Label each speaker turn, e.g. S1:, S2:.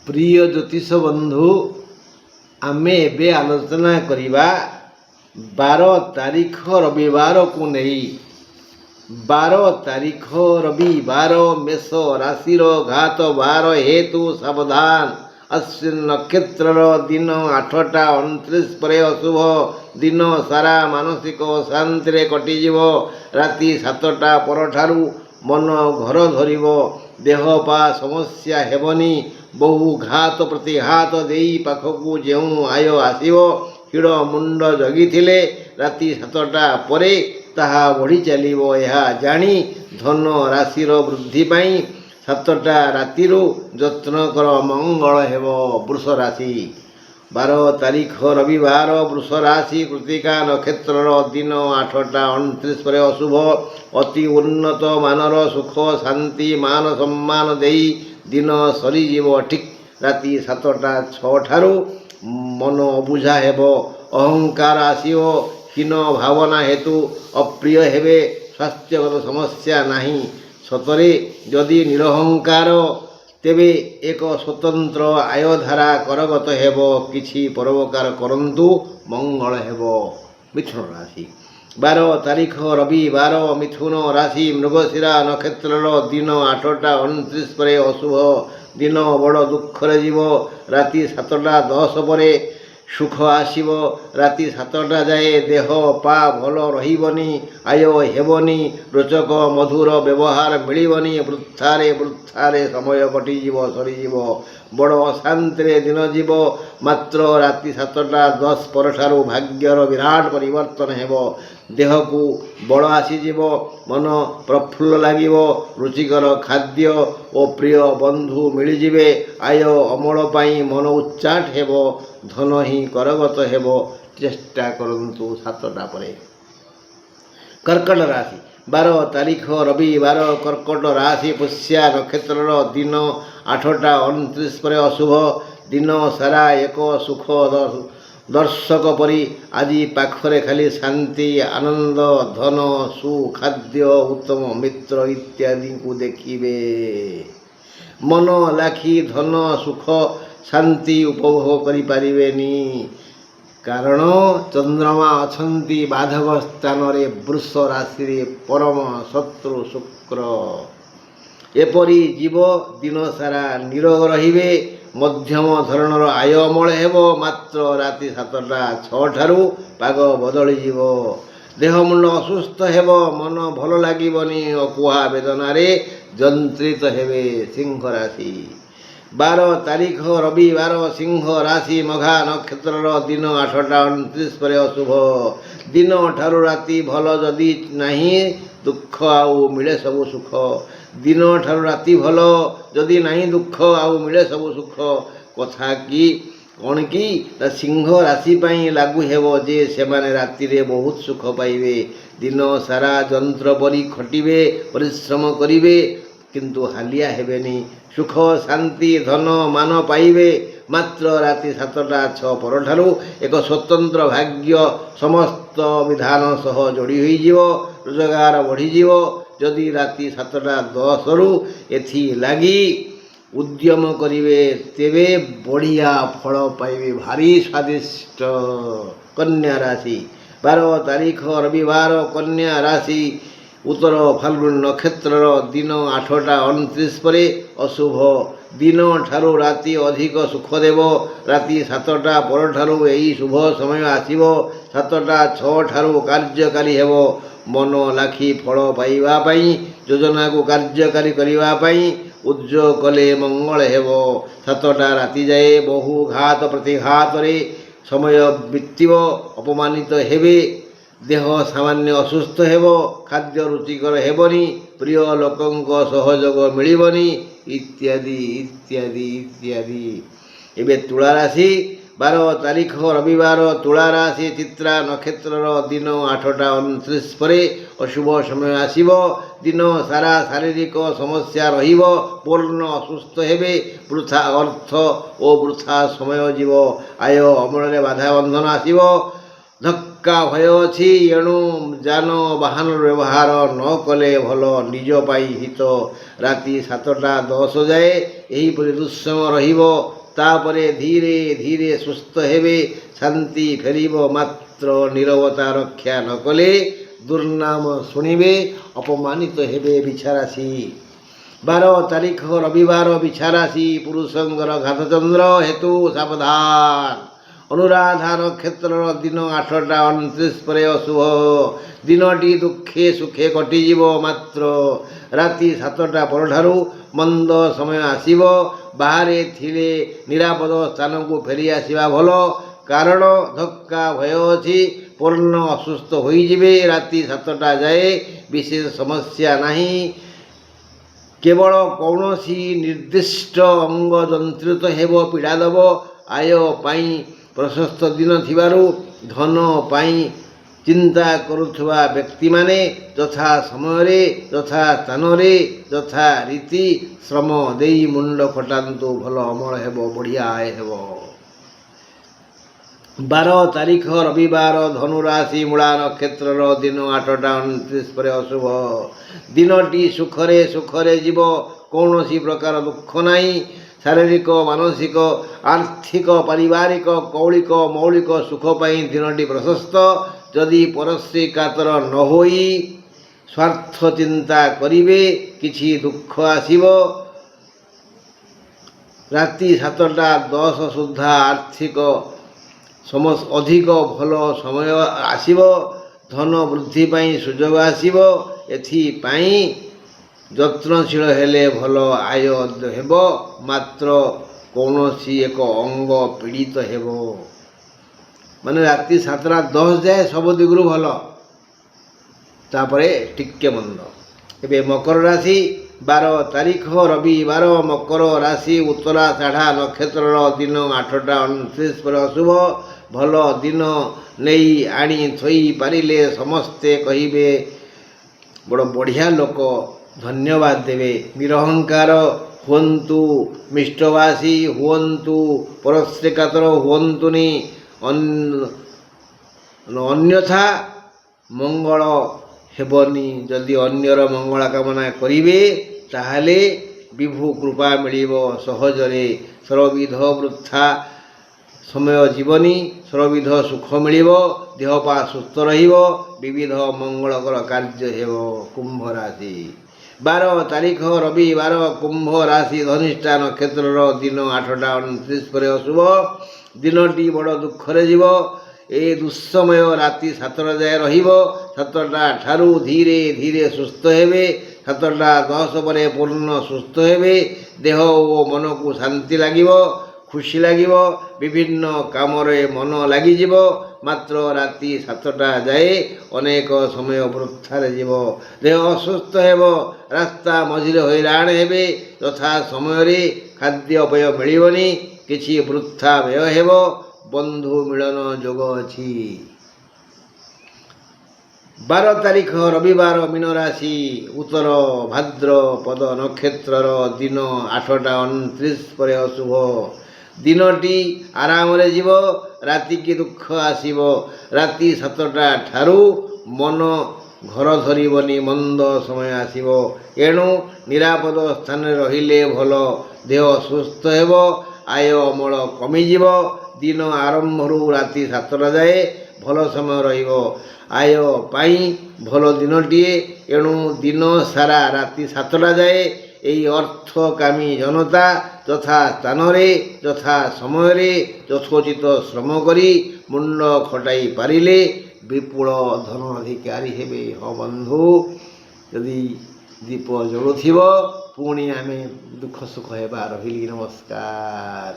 S1: प्रिय ज्योतिष बंधु आमे एबे आलोचना करिबा 12 तारीख रविवार को नहीं। 12 तारीख रविवार मेष राशि घात 12 हेतु सावधान। अश्विन नक्षत्र दिन 8टा 29 पर अशुभ दिन सारा मानसिक शांति रे कटिजिव। राति 7टा परठारु मन घर धरिब। देह पा समस्या हेबनी। बहु घात प्रतिघात देई पाखकु जेउ आय आसिब। हिड़ मुंड जगिथिले राति 7टा परे ताहा बढ़ी चलिब। यह जानी धन राशिर वृद्धि पाई 7टा रातिरु यत्न कर मंगल हेब। वृष राशि 12 तारीख रविवार वृष राशि कृतिका नक्षत्र दिन 8टा 29 पर अशुभ। अति उन्नत मानर सुख शांति मान सम्मान देई दिन सरीजीव। ठीक राति 7टा 6 ठारू मन अबुझा हेब। अहंकार आसिव। हीन भावना हेतु अप्रिय हेबे। स्वास्थ्यगत समस्या नहीं। सतरे जदि निरहंकार तेबे एक स्वतंत्र आयधारा करगत हेब। किछि परोपकार करंतु मंगल हेब। मिथुन राशि 12 तारीख रविवार मिथुन राशि मृगशिरा नक्षत्र दिन 8टा 29 पर अशुभ दिन बड़ दुखरे जीव। राति 7टा 10 परे सुख आसिब। राति 7टा जाए देह पा भल रहिबनी। आय हेबनी। रोचक मधुर व्यवहार मिलिबनी। वृथारे समय कटिजिव सरीजिव। बड़ अशांति दिन जीव। मात्र राति 7टा 10 परठारु भाग्यर विराट परिवर्तन हेब। देह को बल आसीजिव। मन प्रफुल्ल लागिव। रुचिकर खाद्य और प्रिय बंधु मिलिजिवे। आय अमल पाई मन उच्चाट हेब। धन ही करगत हेब। चेष्टा करंतु 7टा परे। कर्कट राशि 12 तारीख रविवार कर्कट राशि पुष्या नक्षत्र दिन 8टा 29 पर अशुभ दिन सारा एक सुख दर्शक परी। आज पाखरे खाली शांति आनंद धन सुखाद्य उत्तम मित्र इत्यादि को देखिबे। मन लाखी धन सुख शांति उपभोग करि पारिबेनी। कारण चंद्रमा अछंती बाधक स्थान रे वृष राशि रे परम शत्रु शुक्र। एपरी जीव दिन सारा निरोग रहिबे। मध्यम धरणर आय अमल हेब। मात्र राति 7टा 6 ठारू पाग बदली जीव। देह मुंड असुस्थ हेब। मन भल लागिबनी। अकुहा वेदना रे जंत्रित हेबे। सिंह राशि 12 तारीख रविवार सिंह राशि मघा नक्षत्र दिन 8टा 29 पर अशुभ दिन ठारू राति भल जदि नहीं दुख आउ मिले सबु सुख। दिन ठारू राति भल जदि नहीं दुख आउ मिले सबु सुख। कथा कि कौन कि सिंह राशि पाई लागू हेब जे सेमाने राति रे बहुत सुख पाइबे। दिन सारा जंत्र परी खटिबे परिश्रम करिबे किंतु हालिया हेबेनी। सुख शांति धन मान पाइबे। मात्र राति 7टा 6 परठारु एक स्वतंत्र भाग्य समस्त विधान सह जोड़ी होइजिव। रोजगार बढ़ीजिव। जदि राति 7टा 10 रु एथि लागी उद्यम करिवे तेबे बढ़िया फल पाइबे। भारी स्वादिष्ट। कन्या राशि 12 तारीख रविवार कन्या राशि उत्तर फाल्गुन नक्षत्र दिन 8टा 29 पर अशुभ दिन ठारू राति अधिक सुख देव। राति 7टा परठारु एही शुभ समय आसिब। 7टा 6 ठारू कार्यकारी हेब। मन लाखी फल पाइबा पाई योजना को कार्यकारी करिबा पाई उद्योग कले मंगल हेब। 7टा राति जाए बहु घात प्रतिघात रे समय बीतिब। अपमानित हेबे। देह सामान्य असुस्थ हेब। खाद्य रुचिकर हेबनी। प्रिय लोकंक सहयोग मिलिबनी इत्यादि इत्यादि इत्यादि। एबे तुला राशि 12 तारीख रविवार तुला राशि चित्रा नक्षत्र दिन 8टा 29 परे अशुभ समय आसिब। दिन सारा शारीरिक समस्या रहिब। पूर्ण असुस्थ हेबे। वृथा अर्थ और वृथा समय जीव। आय अमल बाधा बंधन आसिब। धक्का भय अछि एणु जान वाहन व्यवहार न कले भल निज पाई हित। राति 7टा 10 जाए एहीपरि दुस्सम रहिब। ତାପରେ ଧୀରେ ଧୀରେ ସୁସ୍ଥ ହେବେ, ଶାନ୍ତି ଫେରିବ। ମାତ୍ର ନୀରବତା ରକ୍ଷା ନ କଲେ ଦୁର୍ନାମ ଶୁଣିବେ, ଅପମାନିତ ହେବେ। ବିଛାରାଶି 12 ତାରିଖ ରବିବାର, ବିଛାରାଶି ପୁରୁଷଙ୍କର ଘାତଚନ୍ଦ୍ର ହେତୁ ସାବଧାନ। ଅନୁରାଧା ନକ୍ଷତ୍ରର ଦିନ 8ଟା 29 ପରେ ଅଶୁଭ। ଦିନଟି ଦୁଃଖେ ସୁଖେ କଟିଯିବ, ମାତ୍ର ରାତି 7ଟା ପରଠାରୁ ମନ୍ଦ ସମୟ ଆସିବ। ବାହାରେ ଥିଲେ ନିରାପଦ ସ୍ଥାନକୁ ଫେରି ଆସିବା ଭଲ, କାରଣ ଧକ୍କା ଭୟ ଅଛି। ପୂର୍ଣ୍ଣ ଅସୁସ୍ଥ ହୋଇଯିବେ। ରାତି 7ଟା ଯାଏ ବିଶେଷ ସମସ୍ୟା ନାହିଁ, କେବଳ କୌଣସି ନିର୍ଦ୍ଦିଷ୍ଟ ଅଙ୍ଗ ଯନ୍ତ୍ରିତ ହେବ, ପୀଡ଼ା ଦେବ। ଆୟ ପାଇଁ ପ୍ରଶସ୍ତ ଦିନ ଥିବାରୁ ଧନ ପାଇଁ ଚିନ୍ତା କରୁଥିବା ବ୍ୟକ୍ତିମାନେ ଯଥା ସମୟରେ, ଯଥା ସ୍ଥାନରେ, ଯଥା ରୀତି ଶ୍ରମ ଦେଇ ମୁଣ୍ଡ ଖଟାନ୍ତୁ। ଭଲ ଅମଳ ହେବ, ବଢ଼ିଆ ଆୟ ହେବ। 12 ତାରିଖ ରବିବାର, ଧନୁରାଶି ମୂଳା ନକ୍ଷତ୍ରର ଦିନ 8ଟା 29 ପରେ ଅଶୁଭ। ଦିନଟି ସୁଖରେ ସୁଖରେ ଯିବ, କୌଣସି ପ୍ରକାର ଦୁଃଖ ନାହିଁ। ଶାରୀରିକ, ମାନସିକ, ଆର୍ଥିକ, ପାରିବାରିକ, କୌଳିକ ମୌଳିକ ସୁଖ ପାଇଁ ଦିନଟି ପ୍ରଶସ୍ତ। ଯଦି ପରଶ୍ରୀ କାତର ନ ହୋଇ ସ୍ୱାର୍ଥ ଚିନ୍ତା କରିବେ, କିଛି ଦୁଃଖ ଆସିବ। ରାତି 7ଟା 10 ସୁଦ୍ଧା ଆର୍ଥିକ ଅଧିକ ଭଲ ସମୟ ଆସିବ। ଧନ ବୃଦ୍ଧି ପାଇଁ ସୁଯୋଗ ଆସିବ। ଏଥିପାଇଁ ଯତ୍ନଶୀଳ ହେଲେ ଭଲ ଆୟ ହେବ, ମାତ୍ର କୌଣସି ଏକ ଅଙ୍ଗ ପୀଡ଼ିତ ହେବ। ମାନେ ରାତି 7ଟା 10 ଯାଏ ସବୁ ଦିଗରୁ ଭଲ, ତାପରେ ଟିକେ ମନ୍ଦ। ଏବେ ମକର ରାଶି 12 ତାରିଖ ରବିବାର, ମକର ରାଶି ଉତ୍ତରାଷାଢ଼ା ନକ୍ଷତ୍ରର ଦିନ 8ଟା 29 ପରେ ଅଶୁଭ। ଭଲ ଦିନ ନେଇ ଆଣି ଥୋଇ ପାରିଲେ ସମସ୍ତେ କହିବେ ବଡ଼ ବଢ଼ିଆ ଲୋକ, ଧନ୍ୟବାଦ ଦେବେ। ନିରହଙ୍କାର ହୁଅନ୍ତୁ, ମିଷ୍ଟଭାଷୀ ହୁଅନ୍ତୁ, ପରଶ୍ରୀ କାତର ହୁଅନ୍ତୁନି, ଅନ୍ୟଥା ମଙ୍ଗଳ ହେବନି। ଯଦି ଅନ୍ୟର ମଙ୍ଗଳ କାମନା କରିବେ, ତାହେଲେ ବିଭୁ କୃପା ମିଳିବ ସହଜରେ। ସର୍ବବିଧ ବୃଥା ସମୟ ଯିବନି, ସର୍ବବିଧ ସୁଖ ମିଳିବ, ଦେହପା ସୁସ୍ଥ ରହିବ, ବିବିଧ ମଙ୍ଗଳକର କାର୍ଯ୍ୟ ହେବ। କୁମ୍ଭ ରାଶି 12 ତାରିଖ ରବିବାର, କୁମ୍ଭ ରାଶି ଧନିଷ୍ଠା ନକ୍ଷତ୍ରର ଦିନ 8ଟା 29 ପରେ ଅଶୁଭ। ଦିନଟି ବଡ଼ ଦୁଃଖରେ ଯିବ। ଏ ଦୁଃସମୟ ରାତି 7ଟା ଯାଏ ରହିବ। 7ଟା ଠାରୁ ଧୀରେ ଧୀରେ ସୁସ୍ଥ ହେବେ। 7ଟା 10 ପରେ ପୂର୍ଣ୍ଣ ସୁସ୍ଥ ହେବେ। ଦେହ ଓ ମନକୁ ଶାନ୍ତି ଲାଗିବ, ଖୁସି ଲାଗିବ, ବିଭିନ୍ନ କାମରେ ମନ ଲାଗିଯିବ। ମାତ୍ର ରାତି 7ଟା ଯାଏ ଅନେକ ସମୟ ବୃଥାରେ ଯିବ। ଦେହ ଅସୁସ୍ଥ ହେବ, ରାସ୍ତା ମଝିରେ ହଇରାଣ ହେବେ, ଯଥା ସମୟରେ ଖାଦ୍ୟପେୟ ମିଳିବନି, କିଛି ବୃଥା ବ୍ୟୟ ହେବ। ବନ୍ଧୁ ମିଳନ ଯୋଗ ଅଛି। 12 ତାରିଖ ରବିବାର, ମୀନ ରାଶି ଉତ୍ତର ଭାଦ୍ରପଦ ନକ୍ଷତ୍ରର ଦିନ 8ଟା 29 ପରେ ଅଶୁଭ। ଦିନଟି ଆରାମରେ ଯିବ, ରାତିକି ଦୁଃଖ ଆସିବ। ରାତି 7ଟା ଠାରୁ ମନ ଘର ଧରିବନି, ମନ୍ଦ ସମୟ ଆସିବ। ଏଣୁ ନିରାପଦ ସ୍ଥାନରେ ରହିଲେ ଭଲ। ଦେହ ସୁସ୍ଥ ହେବ, ଆୟ ଅମଳ କମିଯିବ। ଦିନ ଆରମ୍ଭରୁ ରାତି 7ଟା ଯାଏ ଭଲ ସମୟ ରହିବ। ଆୟ ପାଇଁ ଭଲ ଦିନଟିଏ। ଏଣୁ ଦିନ ସାରା ରାତି 7ଟା ଯାଏ ଏହି ଅର୍ଥକାମୀ ଜନତା ଯଥା ସ୍ଥାନରେ, ଯଥା ସମୟରେ ଯଥୋଚିତ ଶ୍ରମ କରି ମୁଣ୍ଡ ଖଟାଇ ପାରିଲେ ବିପୁଳ ଧନ ଅଧିକାରୀ ହେବେ। ହଁ ବନ୍ଧୁ, ଯଦି ଦୀପ ଜଳୁଥିବ, ପୁଣି ଆମେ ଦୁଃଖ ସୁଖ ହେବା। ରହିଲି, ନମସ୍କାର।